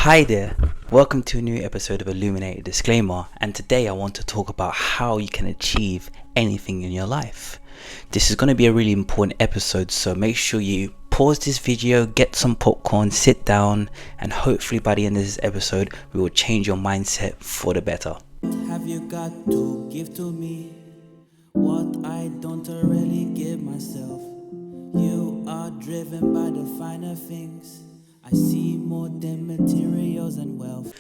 Hi there, welcome to a new episode of Illuminated Disclaimer, and today I want to talk about how you can achieve anything in your life. This is going to be a really important episode, so make sure you pause this video, get some popcorn, sit down, and hopefully by the end of this episode we will change your mindset for the better. Have you got to give to me what I don't really give myself? You are driven by the finer things. I see more than materials and wealth.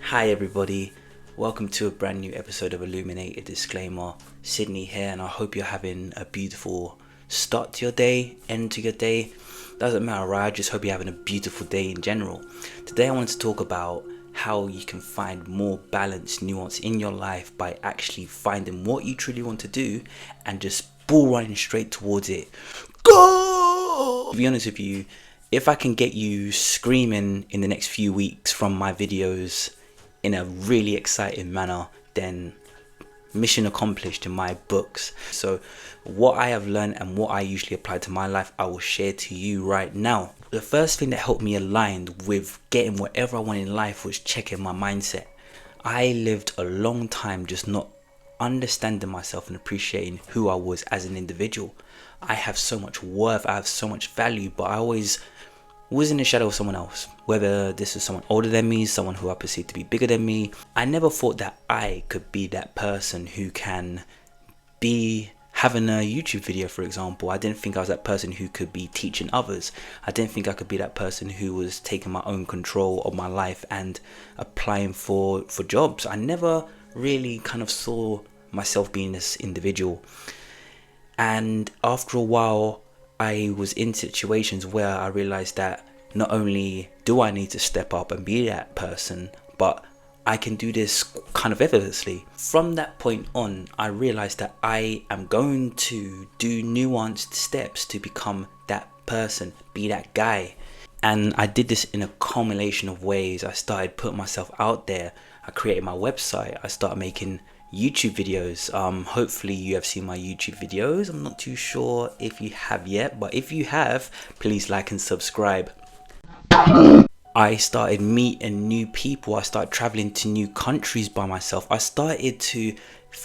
Hi everybody, welcome to a brand new episode of Illuminated Disclaimer. Sydney here, and I hope you're having a beautiful start to your day, end to your day. Doesn't matter, right? I just hope you're having a beautiful day in general. Today I want to talk about how you can find more balance, nuance in your life by actually finding what you truly want to do and just bull running straight towards it. Go! To be honest with you, if I can get you screaming in the next few weeks from my videos in a really exciting manner, then mission accomplished in my books. So what I have learned and what I usually apply to my life, I will share to you right now. The first thing that helped me aligned with getting whatever I want in life was checking my mindset. I lived a long time just not understanding myself and appreciating who I was as an individual. I have so much worth, I have so much value, but I always was in the shadow of someone else. Whether this is someone older than me, someone who I perceive to be bigger than me, I never thought that I could be that person who can be having a YouTube video, for example. I didn't think I was that person who could be teaching others. I didn't think I could be that person who was taking my own control of my life and applying for jobs. I never really kind of saw myself being this individual. And after a while, I was in situations where I realized that not only do I need to step up and be that person, but I can do this kind of effortlessly. From that point on, I realized that I am going to do nuanced steps to become that person, be that guy. And I did this in a culmination of ways. I started putting myself out there. I created my website. I started making YouTube videos. Hopefully you have seen my YouTube videos. I'm not too sure if you have yet, but if you have, please like and subscribe. I started meeting new people. I started traveling to new countries by myself. I started to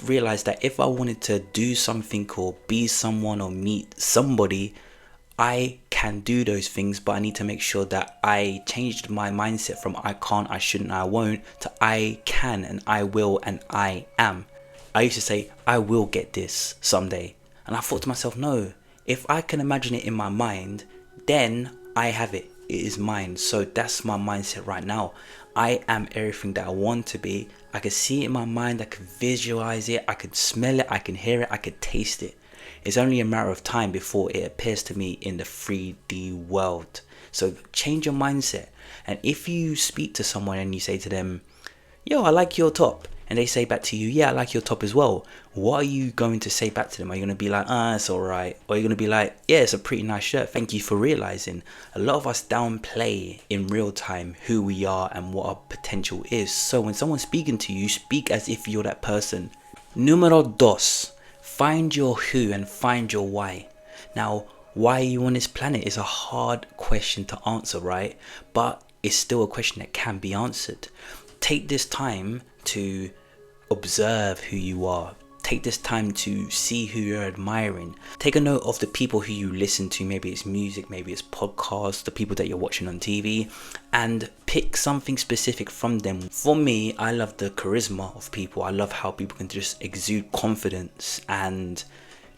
realize that if I wanted to do something or be someone or meet somebody, I can do those things, but I need to make sure that I changed my mindset from I can't, I shouldn't, I won't to I can and I will and I am. I used to say I will get this someday, and I thought to myself, no, if I can imagine it in my mind, then I have it. It is mine. So that's my mindset right now. I am everything that I want to be. I can see it in my mind, I can visualize it, I can smell it, I can hear it, I can taste it. It's only a matter of time before it appears to me in the 3D world. So change your mindset. And if you speak to someone and you say to them, yo, I like your top, and they say back to you, yeah, I like your top as well, what are you going to say back to them? Are you going to be like, it's alright? Or are you going to be like, yeah, it's a pretty nice shirt, thank you for realizing? A lot of us downplay in real time who we are and what our potential is. So when someone's speaking to you, speak as if you're that person. Numero dos. Find your who and find your why. Now, why are you on this planet is a hard question to answer, right? But it's still a question that can be answered. Take this time to observe who you are. Take this time to see who you're admiring. Take a note of the people who you listen to. Maybe it's music, maybe it's podcasts, the people that you're watching on TV, and pick something specific from them. For me, I love the charisma of people. I love how people can just exude confidence and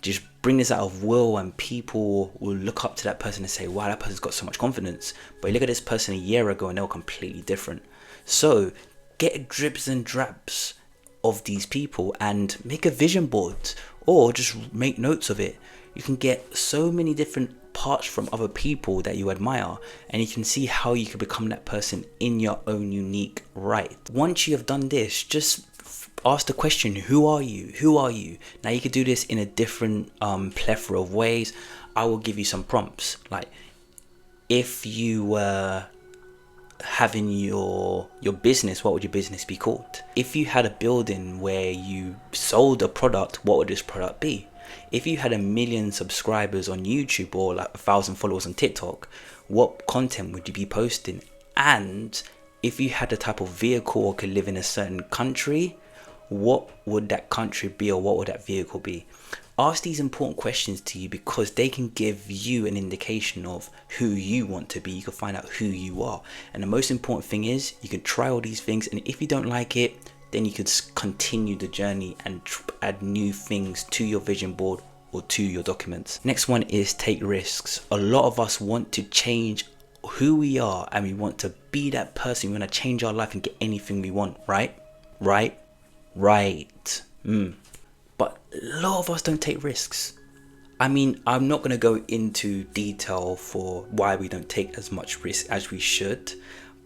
just bring this out of will, and people will look up to that person and say, wow, that person's got so much confidence. But you look at this person a year ago and they were completely different. So get dribs and drabs of these people and make a vision board, or just make notes of it. You can get so many different parts from other people that you admire, and you can see how you can become that person in your own unique right. Once you have done this, just ask the question, who are you? Who are you? Now you could do this in a different plethora of ways. I will give you some prompts, like if you were having your business, what would your business be called? If you had a building where you sold a product, what would this product be? If you had 1 million subscribers on YouTube or like 1,000 followers on TikTok, what content would you be posting? And if you had a type of vehicle or could live in a certain country, what would that country be, or what would that vehicle be? Ask these important questions to you because they can give you an indication of who you want to be. You can find out who you are. And the most important thing is you can try all these things, and if you don't like it, then you could continue the journey and add new things to your vision board or to your documents. Next one is take risks. A lot of us want to change who we are, and we want to be that person. We want to change our life and get anything we want, right? But a lot of us don't take risks. I mean, I'm not going to go into detail for why we don't take as much risk as we should,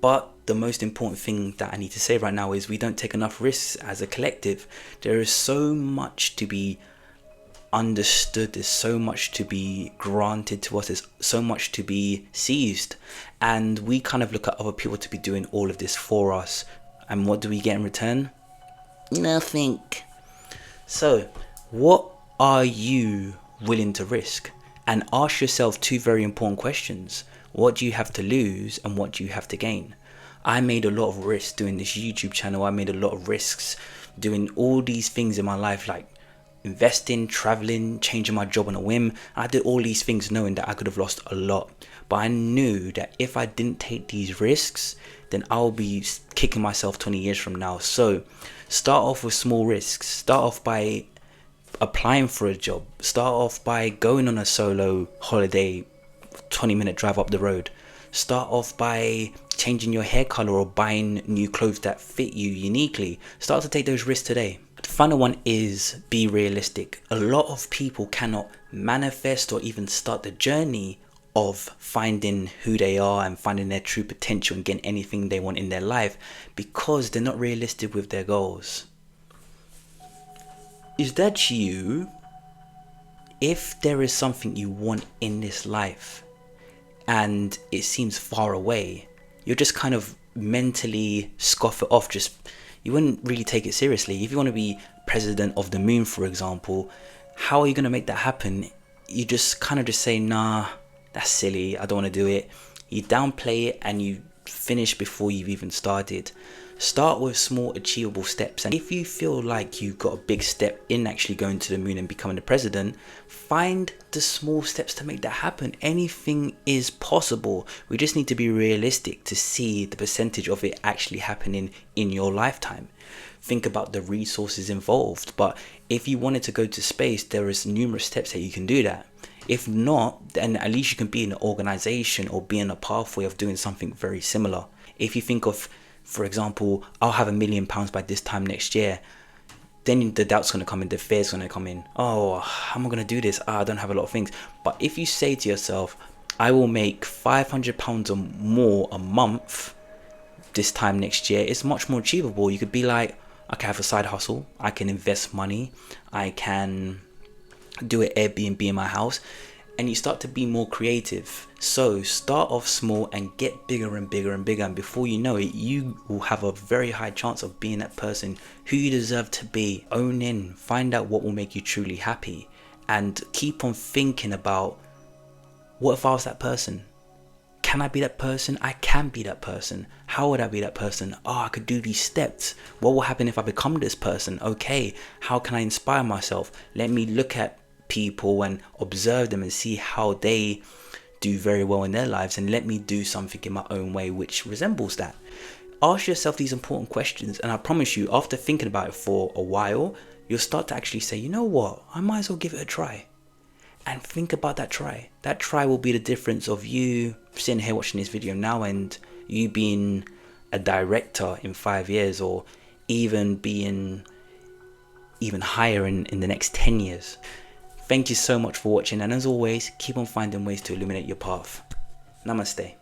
but the most important thing that I need to say right now is we don't take enough risks as a collective. There is so much to be understood, there's so much to be granted to us, there's so much to be seized, and we kind of look at other people to be doing all of this for us, and what do we get in return? Nothing. So what are you willing to risk? And ask yourself 2 very important questions. What do you have to lose, and what do you have to gain? I made a lot of risks doing this YouTube channel. I made a lot of risks doing all these things in my life, like investing, traveling, changing my job on a whim. I did all these things knowing that I could have lost a lot, but I knew that if I didn't take these risks, then I'll be kicking myself 20 years from now. So start off with small risks. Start off by applying for a job. Start off by going on a solo holiday, 20-minute drive up the road. Start off by changing your hair color or buying new clothes that fit you uniquely. Start to take those risks today. The final one is be realistic. A lot of people cannot manifest or even start the journey of finding who they are and finding their true potential and getting anything they want in their life because they're not realistic with their goals. Is that you? If there is something you want in this life and it seems far away, you'll just kind of mentally scoff it off. You wouldn't really take it seriously. If you want to be president of the moon, for example, how are you going to make that happen? You just kind of just say, nah, that's silly, I don't want to do it. You downplay it and you finish before you've even started. Start with small achievable steps, and if you feel like you've got a big step in actually going to the moon and becoming the president, find the small steps to make that happen. Anything is possible. We just need to be realistic to see the percentage of it actually happening in your lifetime. Think about the resources involved, but if you wanted to go to space, there is numerous steps that you can do that. If not, then at least you can be in an organization or be in a pathway of doing something very similar. If you think of, for example, I'll have £1 million by this time next year, then the doubt's going to come in, the fear's going to come in. Oh, how am I going to do this? I don't have a lot of things. But if you say to yourself, I will make £500 or more a month this time next year, it's much more achievable. You could be like, I can have a side hustle, I can invest money, I can do an Airbnb in my house, and you start to be more creative. So start off small and get bigger and bigger and bigger, and before you know it, you will have a very high chance of being that person who you deserve to be. Own in, find out what will make you truly happy, and keep on thinking about, what if I was that person? Can I be that person? I can be that person. How would I be that person? Oh, I could do these steps. What will happen if I become this person? Okay, how can I inspire myself? Let me look at people and observe them and see how they do very well in their lives, and let me do something in my own way which resembles that. Ask yourself these important questions, and I promise you, after thinking about it for a while, you'll start to actually say, you know what, I might as well give it a try. And think about that try. That try will be the difference of you sitting here watching this video now and you being a director in 5 years, or even being even higher in the next 10 years. Thank you so much for watching, and as always, keep on finding ways to illuminate your path. Namaste.